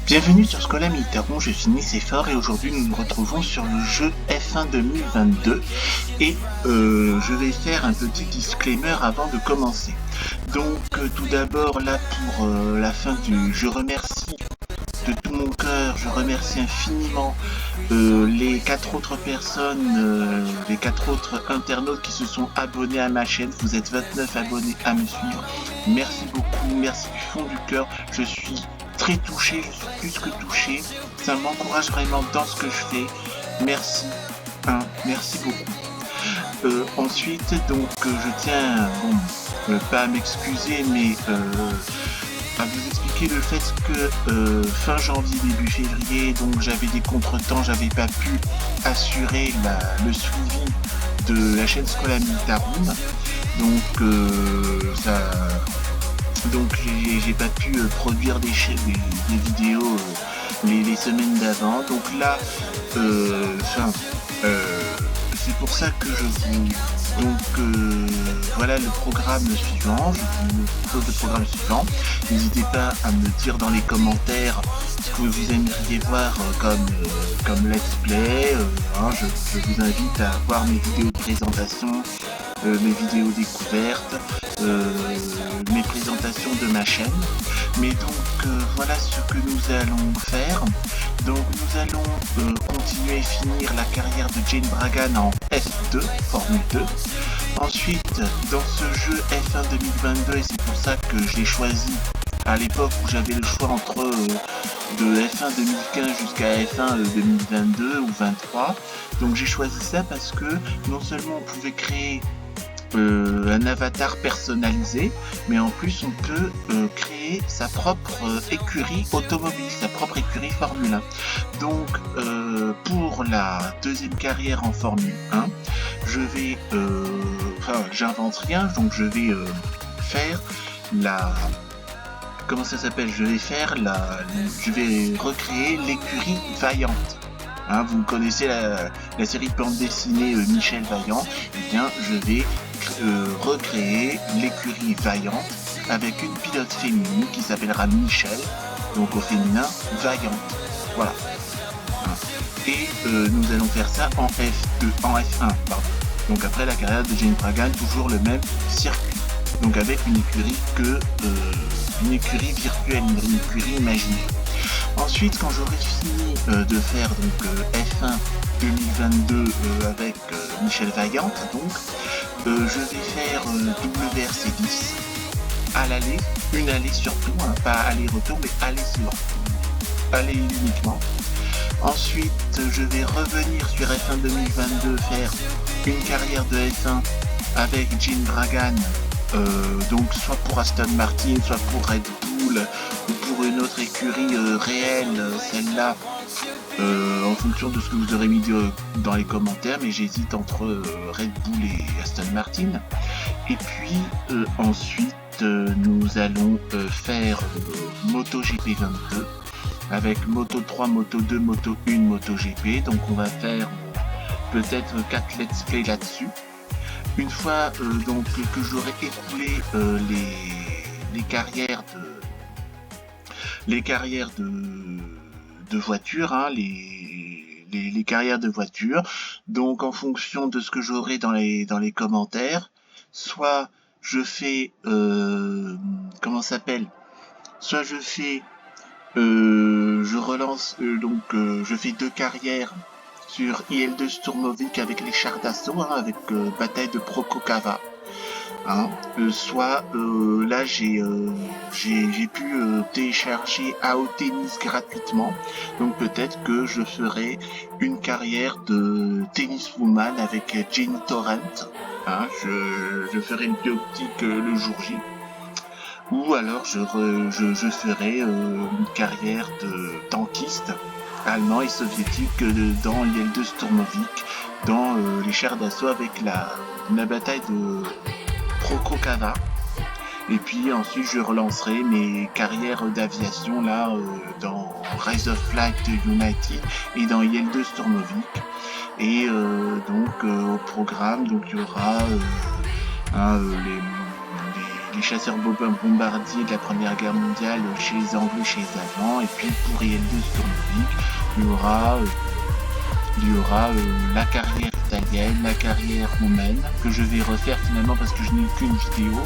Bienvenue sur Scola Militarum, je suis Nice Fort et aujourd'hui nous nous retrouvons sur le jeu F1 2022 et je vais faire un petit disclaimer avant de commencer. Donc tout d'abord là pour la fin du... Je remercie de tout mon cœur, je remercie infiniment les 4 autres personnes, les 4 autres internautes qui se sont abonnés à ma chaîne. Vous êtes 29 abonnés à me suivre. Merci beaucoup, merci du fond du cœur. Je suis très touché, je suis plus que touché. Ça m'encourage vraiment dans ce que je fais. Merci, merci beaucoup. Ensuite, donc, je tiens, pas à m'excuser, mais à vous expliquer le fait que fin janvier, début février, donc j'avais des contretemps, j'avais pas pu assurer le suivi de la chaîne Scola Militarum. Donc j'ai pas pu produire des vidéos les semaines d'avant. Donc là, c'est pour ça que je vous... Donc voilà le programme suivant, je vous propose le programme suivant. N'hésitez pas à me dire dans les commentaires ce que vous aimeriez voir comme let's play. Je vous invite à voir mes vidéos de présentation, mes vidéos découvertes, mes présentations de ma chaîne. Mais donc voilà ce que nous allons faire. Donc nous allons continuer et finir la carrière de Jane Bragan en F2, Formule 2. Ensuite, dans ce jeu F1 2022, et c'est pour ça que je l'ai choisi à l'époque où j'avais le choix entre de F1 2015 jusqu'à F1 2022 ou 23. Donc j'ai choisi ça parce que non seulement on pouvait créer un avatar personnalisé, mais en plus on peut créer sa propre écurie automobile, sa propre écurie Formule 1. Donc pour la deuxième carrière en Formule 1, je vais, j'invente rien, donc je vais faire la... Comment ça s'appelle ? Je vais recréer l'écurie Vaillante. Vous connaissez la série de bande dessinée Michel Vaillant. Eh bien, je vais recréer l'écurie Vaillante avec une pilote féminine qui s'appellera Michel, donc au féminin Vaillante. Voilà. Et nous allons faire ça en F1, pardon. Donc après la carrière de Jane Bragan, toujours le même circuit. Donc avec une écurie virtuelle, une écurie imaginaire. Ensuite, quand j'aurai fini de faire donc F1 2022 avec Michel Vaillante, donc je vais faire WRC10 à l'aller, une allée surtout, pas aller-retour, mais aller uniquement. Ensuite, je vais revenir sur F1 2022 faire une carrière de F1 avec Jane Bragan. Donc soit pour Aston Martin, soit pour Red Bull ou pour une autre écurie réelle, celle-là en fonction de ce que vous aurez mis dans les commentaires, mais j'hésite entre Red Bull et Aston Martin. Et puis ensuite nous allons faire MotoGP 22 avec Moto 3, Moto 2, Moto 1, MotoGP. Donc on va faire peut-être 4 let's play là-dessus. Une fois donc que j'aurai écoulé les carrières de voitures, les carrières de voitures, donc en fonction de ce que j'aurai dans les commentaires, soit je fais soit je fais je relance je fais 2 carrières sur IL2 Sturmovik avec les chars d'assaut, avec bataille de Prococava. Soit là j'ai pu télécharger AO Tennis gratuitement, donc peut-être que je ferai une carrière de tenniswoman avec Jenny Torrent. Je ferai une biopic le jour J. Ou alors je ferai une carrière de tankiste allemand et soviétique dans l'IL2 Sturmovik, dans les chars d'assaut avec la bataille de Prococava. Et puis ensuite je relancerai mes carrières d'aviation là dans Rise of Flight United et dans IL2 Sturmovik. Et donc au programme, donc il y aura les chasseurs bombardiers de la Première Guerre mondiale chez les Anglais, chez les Allemands. Et puis pour IL-2 sur Nordique, il y aura la carrière italienne, la carrière roumaine, que je vais refaire finalement parce que je n'ai qu'une vidéo.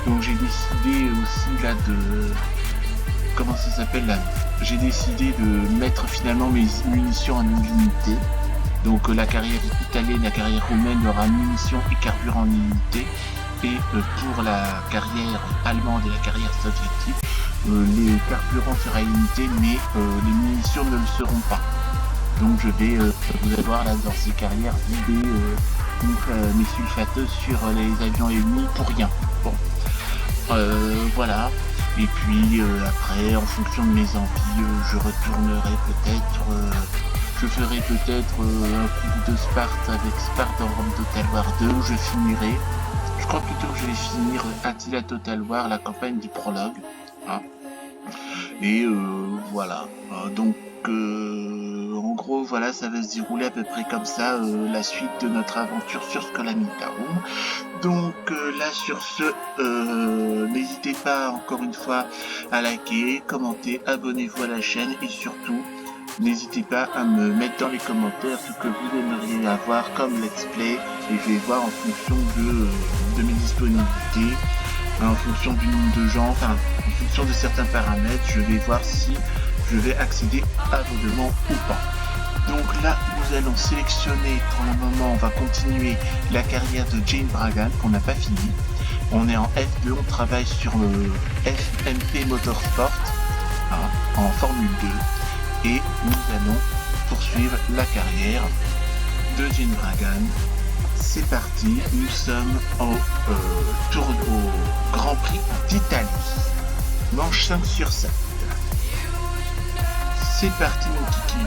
Donc j'ai décidé aussi là de... Comment ça s'appelle là? J'ai décidé de mettre finalement mes munitions en illimité. Donc la carrière italienne, la carrière roumaine, il y aura munitions et carburant en illimité. Et pour la carrière allemande et la carrière soviétique, les carburants sera illimité, mais les munitions ne le seront pas. Donc je vais, vous allez voir là dans ces carrières, vider mes sulfateuses sur les avions ennemis pour rien. Bon, voilà. Et puis après, en fonction de mes envies, je retournerai peut-être, je ferai peut-être un coup de Sparte avec Sparte en Rome Total War 2 où je finirai. Je crois plutôt que je vais finir Attila Total War, la campagne du prologue. Hein. Et voilà. Donc en gros, voilà, ça va se dérouler à peu près comme ça, la suite de notre aventure sur Scolamitarum. Donc là, sur ce, n'hésitez pas, encore une fois, à liker, commenter, abonnez-vous à la chaîne et surtout, n'hésitez pas à me mettre dans les commentaires ce que vous aimeriez avoir comme let's play et je vais voir en fonction de mes disponibilités, en fonction du nombre de gens, enfin, en fonction de certains paramètres, je vais voir si je vais accéder à vos demandes ou pas. Donc là, nous allons sélectionner, pour le moment, on va continuer la carrière de Jane Bragan, qu'on n'a pas fini. On est en F2, on travaille sur le FMP Motorsport, hein, en Formule 2. Et nous allons poursuivre la carrière de Jane Bragan. C'est parti, nous sommes au Grand Prix d'Italie. Manche 5 sur 7. C'est parti mon kiki.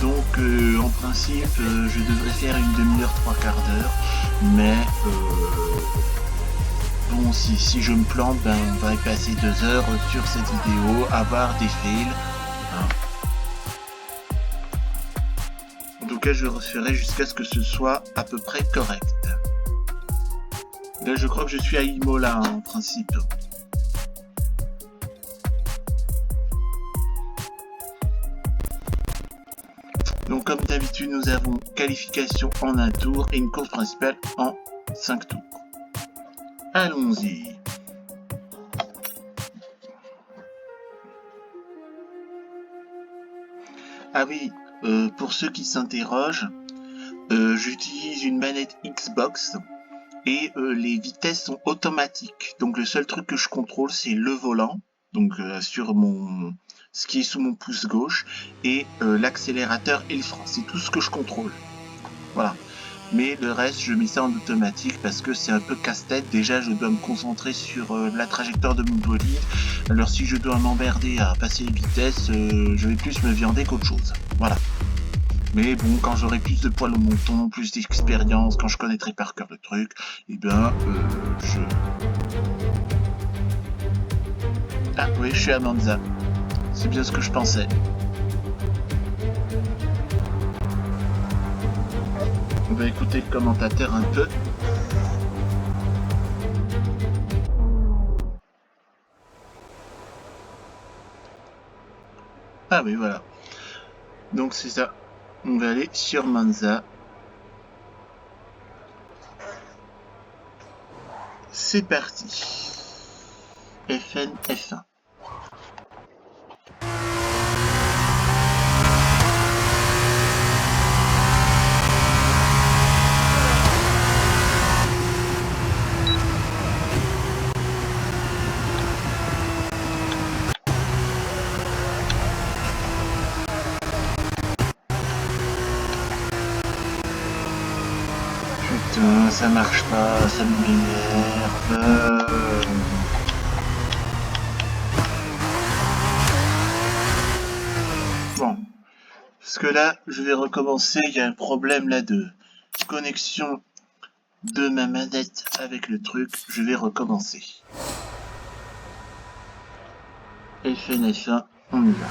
Donc en principe je devrais faire une demi-heure, 3/4 d'heure, mais bon si je me plante, ben on va y passer 2 heures sur cette vidéo, avoir des fails. Hein. En tout cas je referai jusqu'à ce que ce soit à peu près correct. Là je crois que je suis à Imola hein, en principe. Donc comme d'habitude, nous avons qualification en 1 tour et une course principale en 5 tours. Allons-y. Ah oui, pour ceux qui s'interrogent, j'utilise une manette Xbox et les vitesses sont automatiques. Donc le seul truc que je contrôle, c'est le volant, donc sur ce qui est sous mon pouce gauche, et l'accélérateur et le frein. C'est tout ce que je contrôle. Voilà. Mais le reste, je mets ça en automatique parce que c'est un peu casse-tête. Déjà, je dois me concentrer sur la trajectoire de mon bolide. Alors, si je dois m'emmerder à passer les vitesses, je vais plus me viander qu'autre chose. Voilà. Mais bon, quand j'aurai plus de poils au menton, plus d'expérience, quand je connaîtrai par cœur le truc, et ben, Ah oui, je suis à Monza. C'est bien ce que je pensais. On va écouter le commentateur un peu. Ah oui, voilà. Donc c'est ça. On va aller sur Monza. C'est parti. FN F1. Putain, ça marche pas, ça m'énerve. Bon, parce que là, je vais recommencer. Il y a un problème là de connexion de ma manette avec le truc. Je vais recommencer. FNF1, on y va.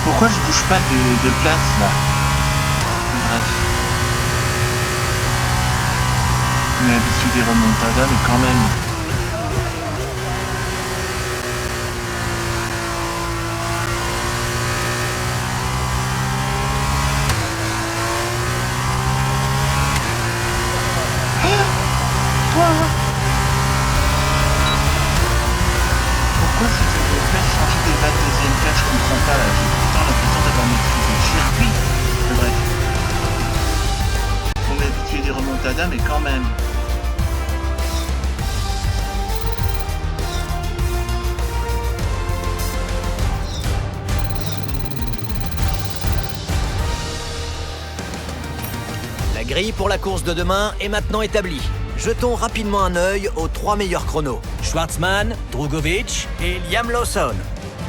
Pourquoi je bouge pas de place là? Bref. On est habitué des remontadas, mais quand même. Pourquoi si je me fais changer de 22e place, je comprends pas là, j'ai pourtant l'impression d'avoir maîtrisé le circuit. C'est vrai. On est habitué des remontadas, mais quand même. La grille pour la course de demain est maintenant établie. Jetons rapidement un œil aux 3 meilleurs chronos. Schwartzman, Drugovich et Liam Lawson.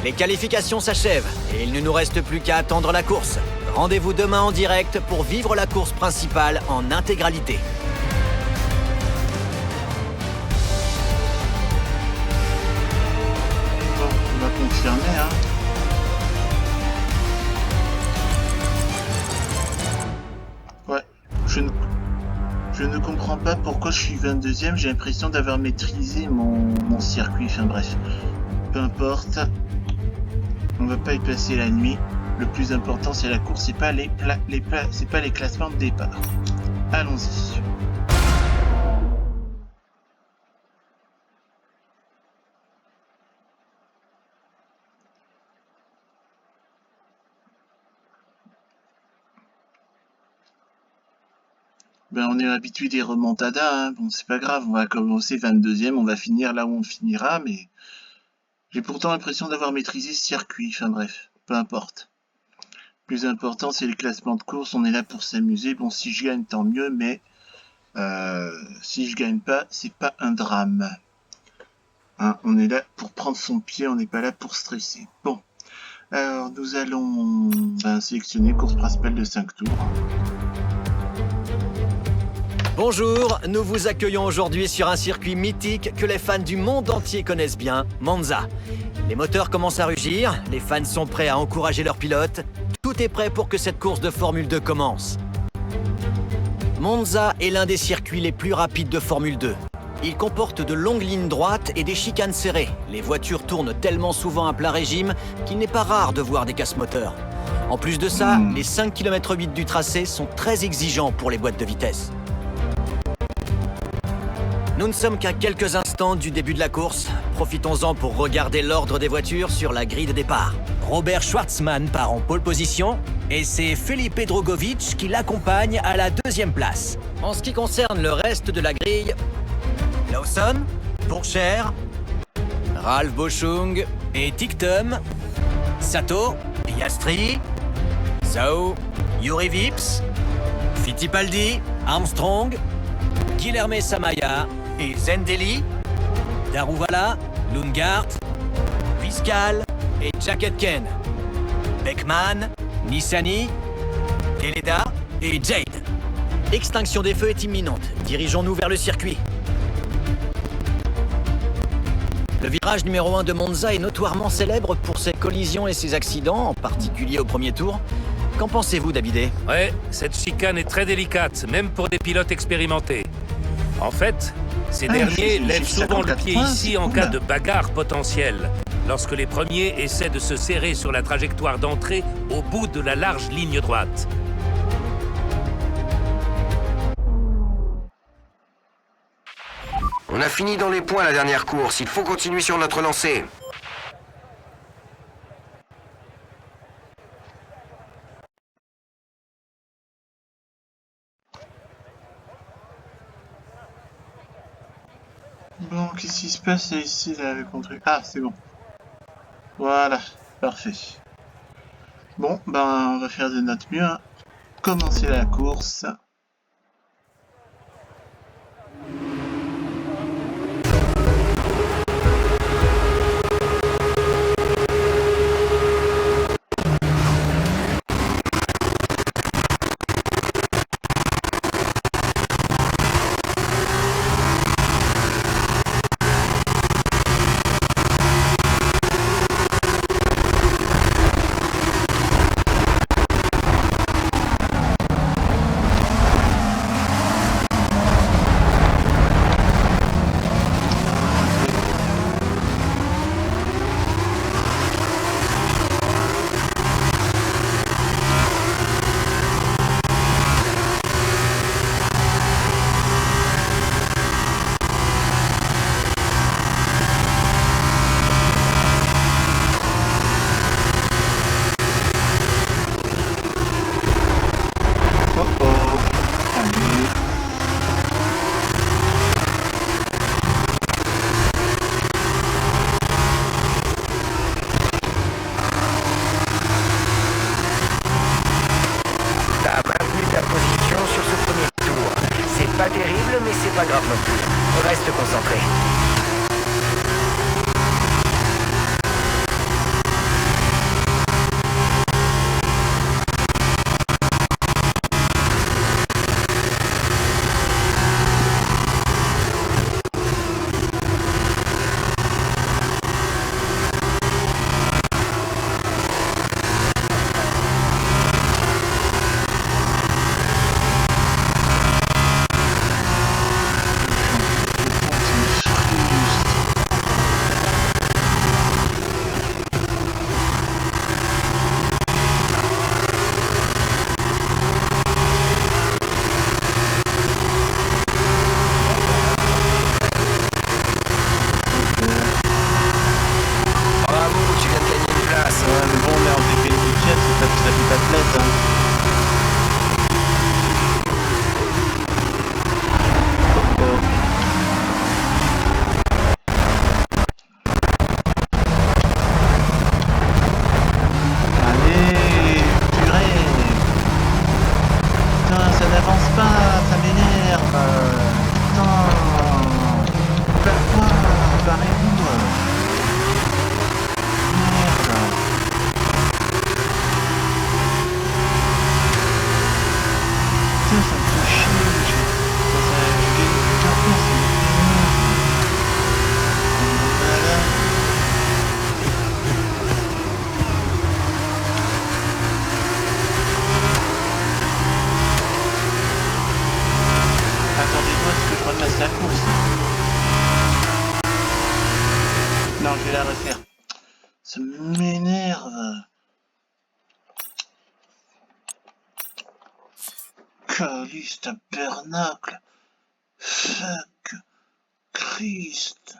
Les qualifications s'achèvent et il ne nous reste plus qu'à attendre la course. Rendez-vous demain en direct pour vivre la course principale en intégralité. Bon, on va confirmer, hein. Ouais, je ne comprends pas pourquoi je suis 22e, j'ai l'impression d'avoir maîtrisé mon circuit, enfin bref. Peu importe, on va pas y passer la nuit. Le plus important c'est la course, c'est pas les classements de départ. Allons-y. Ben, on est habitué des remontadas, hein. Bon, c'est pas grave, on va commencer 22e, on va finir là où on finira, mais j'ai pourtant l'impression d'avoir maîtrisé ce circuit, enfin bref, peu importe. Le plus important, c'est les classements de course, on est là pour s'amuser. Bon, si je gagne, tant mieux, mais si je gagne pas, c'est pas un drame. Hein, on est là pour prendre son pied, on n'est pas là pour stresser. Bon, alors nous allons sélectionner course principale de 5 tours. Bonjour, nous vous accueillons aujourd'hui sur un circuit mythique que les fans du monde entier connaissent bien, Monza. Les moteurs commencent à rugir, les fans sont prêts à encourager leurs pilotes. Tout est prêt pour que cette course de Formule 2 commence. Monza est l'un des circuits les plus rapides de Formule 2. Il comporte de longues lignes droites et des chicanes serrées. Les voitures tournent tellement souvent à plein régime qu'il n'est pas rare de voir des casse-moteurs. En plus de ça, les 5 km 8 du tracé sont très exigeants pour les boîtes de vitesse. Nous ne sommes qu'à quelques instants du début de la course. Profitons-en pour regarder l'ordre des voitures sur la grille de départ. Robert Schwartzman part en pole position et c'est Felipe Drugovich qui l'accompagne à la 2e place. En ce qui concerne le reste de la grille, Lawson, Pourcher, Ralph Boschung et Ticktum, Sato, Piastri, Zhou, Yuri Vips, Fittipaldi, Armstrong, Guilherme Samaya et Zendeli, Daruvala, Lundgaard, Viscal et Jack Aitken, Beckman, Nissany, Deleda et Jade. Extinction des feux est imminente. Dirigeons-nous vers le circuit. Le virage numéro 1 de Monza est notoirement célèbre pour ses collisions et ses accidents, en particulier au premier tour. Qu'en pensez-vous, Davidé? Ouais, cette chicane est très délicate, même pour des pilotes expérimentés. En fait, ces derniers lèvent souvent le pied ici en cas de bagarre potentielle, lorsque les premiers essaient de se serrer sur la trajectoire d'entrée au bout de la large ligne droite. On a fini dans les points la dernière course, il faut continuer sur notre lancée. Bon, qu'est-ce qui se passe ici là avec mon truc? Ah, c'est bon. Voilà, parfait. Bon, ben, on va faire de notre mieux, hein. Commencer la course. pas grave non plus. Reste concentré. Ça m'énerve. Caliste, tabernacle. Fuck. Christ.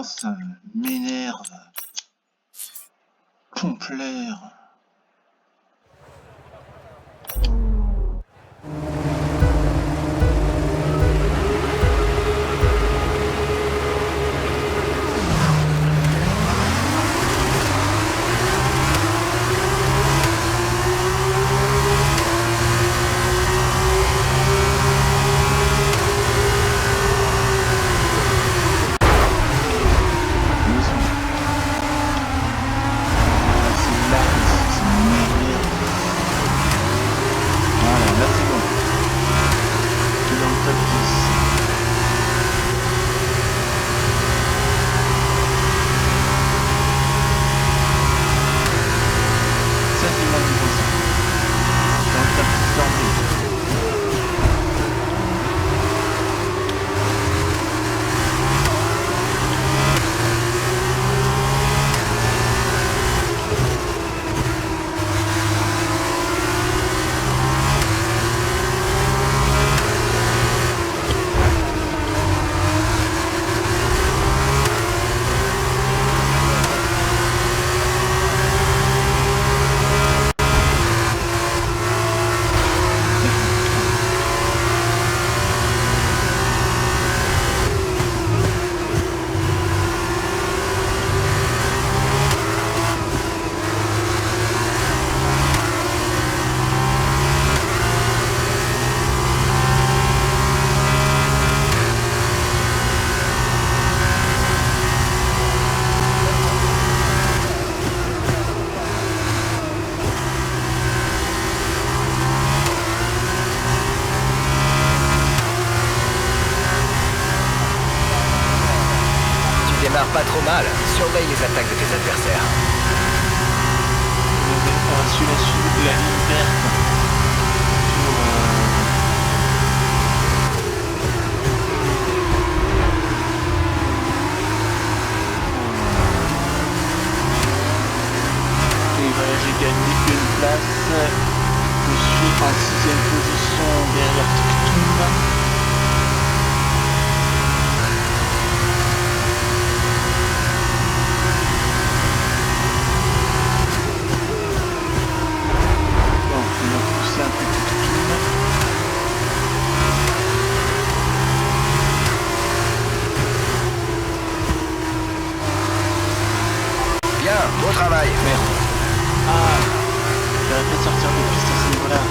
Ça m'énerve. Complaire. C'est là. démarre pas trop mal. Surveille les attaques de tes adversaires. Celui-là, la ligne verte. Et voilà, j'ai gagné une place. Je suis en 6ème position derrière Tictoum. Bien, bon travail. Merde. Ah, j'aurais pu sortir de piste à ce niveau-là.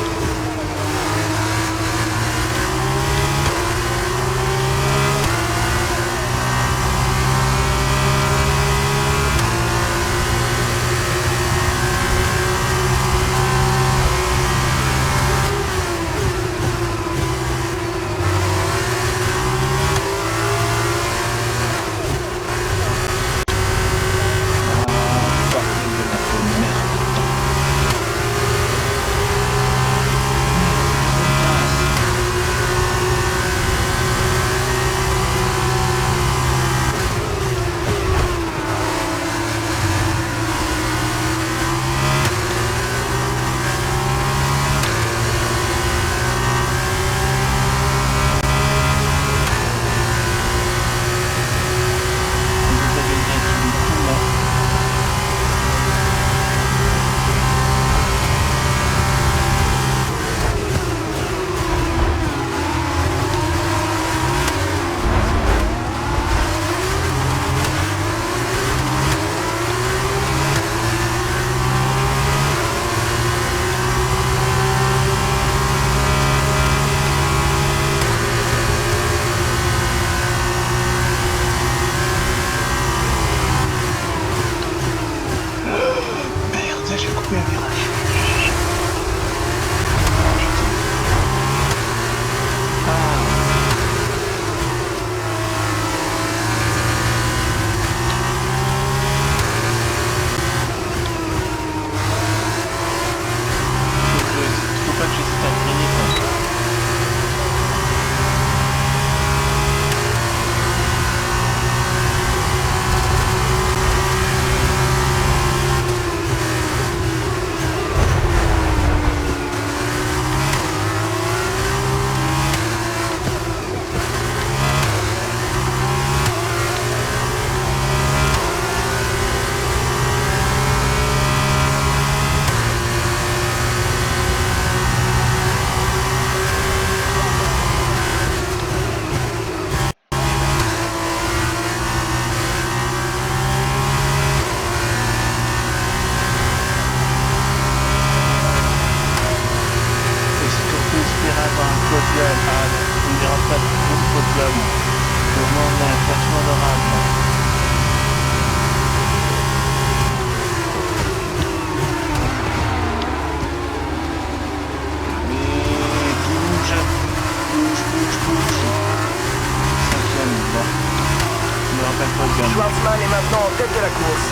Schwartzman est maintenant en tête de la course.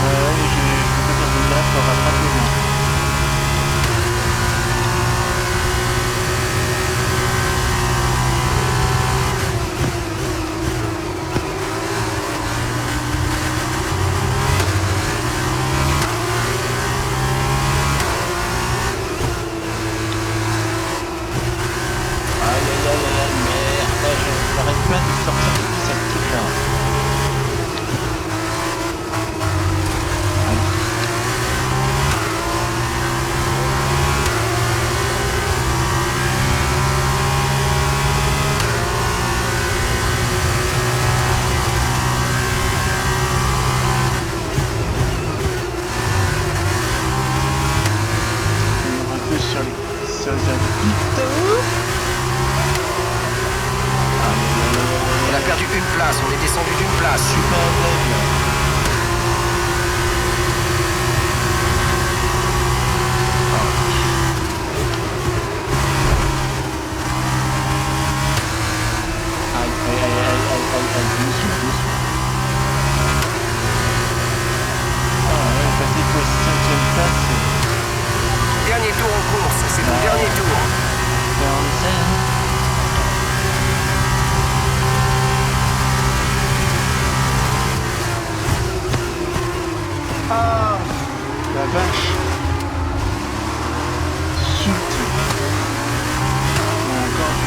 Ouais, je peux pas dire de là pour rattraper moi. Aïe aïe aïe aïe merde, j'arrête pas de sortir de cette truc là. Sur les habitants. On a perdu une place, on est descendu d'une place. Super aveugle. Aïe, aïe, aïe, aïe, aïe, aïe, doucement, doucement. tour en course, c'est ton dernier tour. On essaie, hein. Ah, la vache. Chut. Encore.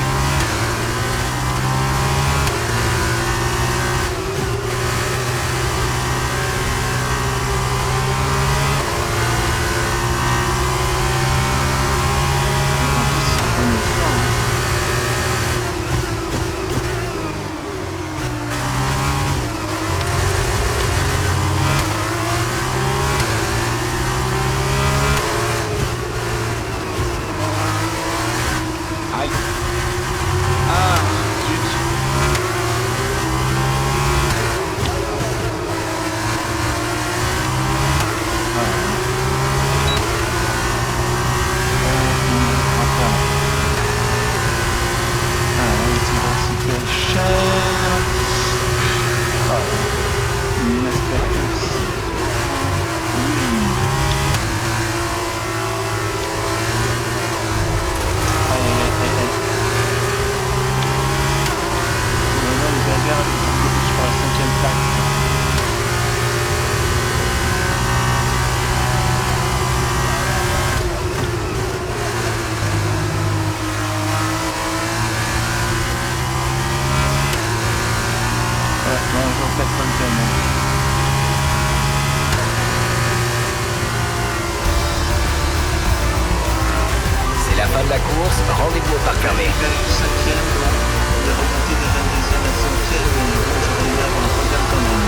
C'est la fin de la course, rendez-vous au parc fermé. Il est remonté de 22e à 5e, mais bon, j'aurais aimé avoir un podium quand même.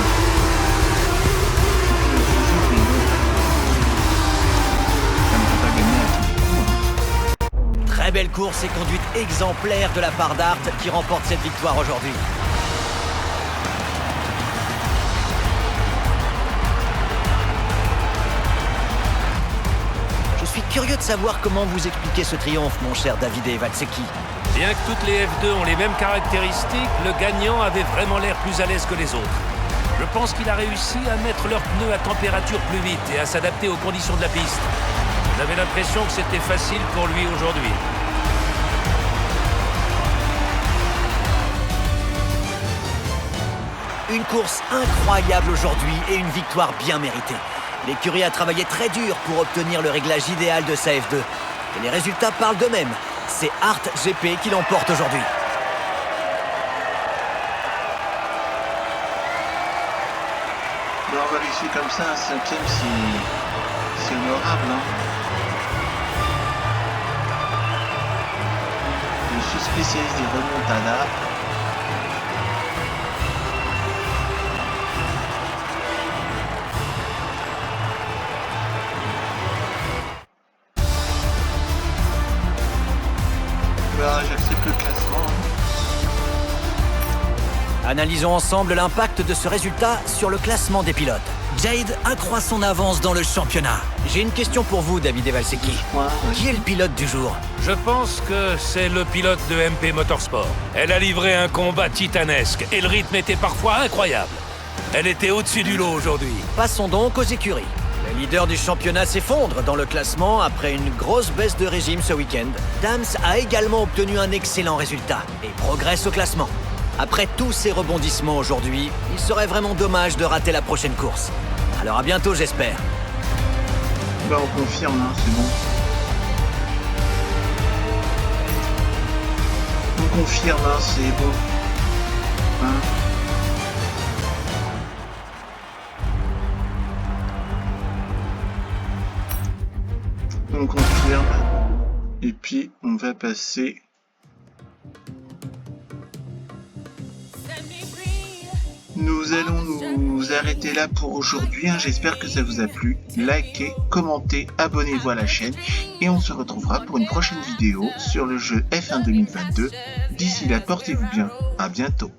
Et puis le jour, mais bon, ça ne peut pas gagner à tout. Très belle course et conduite exemplaire de la part d'Art qui remporte cette victoire aujourd'hui. Je suis curieux de savoir comment vous expliquez ce triomphe, mon cher Davide Valsecchi. Bien que toutes les F2 ont les mêmes caractéristiques, le gagnant avait vraiment l'air plus à l'aise que les autres. Je pense qu'il a réussi à mettre leurs pneus à température plus vite et à s'adapter aux conditions de la piste. J'avais l'impression que c'était facile pour lui aujourd'hui. Une course incroyable aujourd'hui et une victoire bien méritée. L'écurie a travaillé très dur pour obtenir le réglage idéal de sa F2. Et les résultats parlent d'eux-mêmes. C'est Art GP qui l'emporte aujourd'hui. Bon, on va laisser comme ça, un 5e, c'est honorable. Hein. Je suis spécialiste des remontadas. J'accepte le classement. Analysons ensemble l'impact de ce résultat sur le classement des pilotes. Jade accroît son avance dans le championnat. J'ai une question pour vous, Davide Valsecchi. Qui est le pilote du jour? Je pense que c'est le pilote de MP Motorsport. Elle a livré un combat titanesque et le rythme était parfois incroyable. Elle était au-dessus du lot aujourd'hui. Passons donc aux écuries. Le leader du championnat s'effondre dans le classement après une grosse baisse de régime ce week-end. Dams a également obtenu un excellent résultat et progresse au classement. Après tous ces rebondissements aujourd'hui, il serait vraiment dommage de rater la prochaine course. Alors à bientôt, j'espère. Bah on confirme, hein, c'est bon. On confirme, hein, c'est bon. Hein. On confirme. Et puis on va passer. Nous allons nous arrêter là pour aujourd'hui. J'espère que ça vous a plu. Likez, commentez, abonnez-vous à la chaîne. Et on se retrouvera pour une prochaine vidéo sur le jeu F1 2022. D'ici là, portez-vous bien. À bientôt.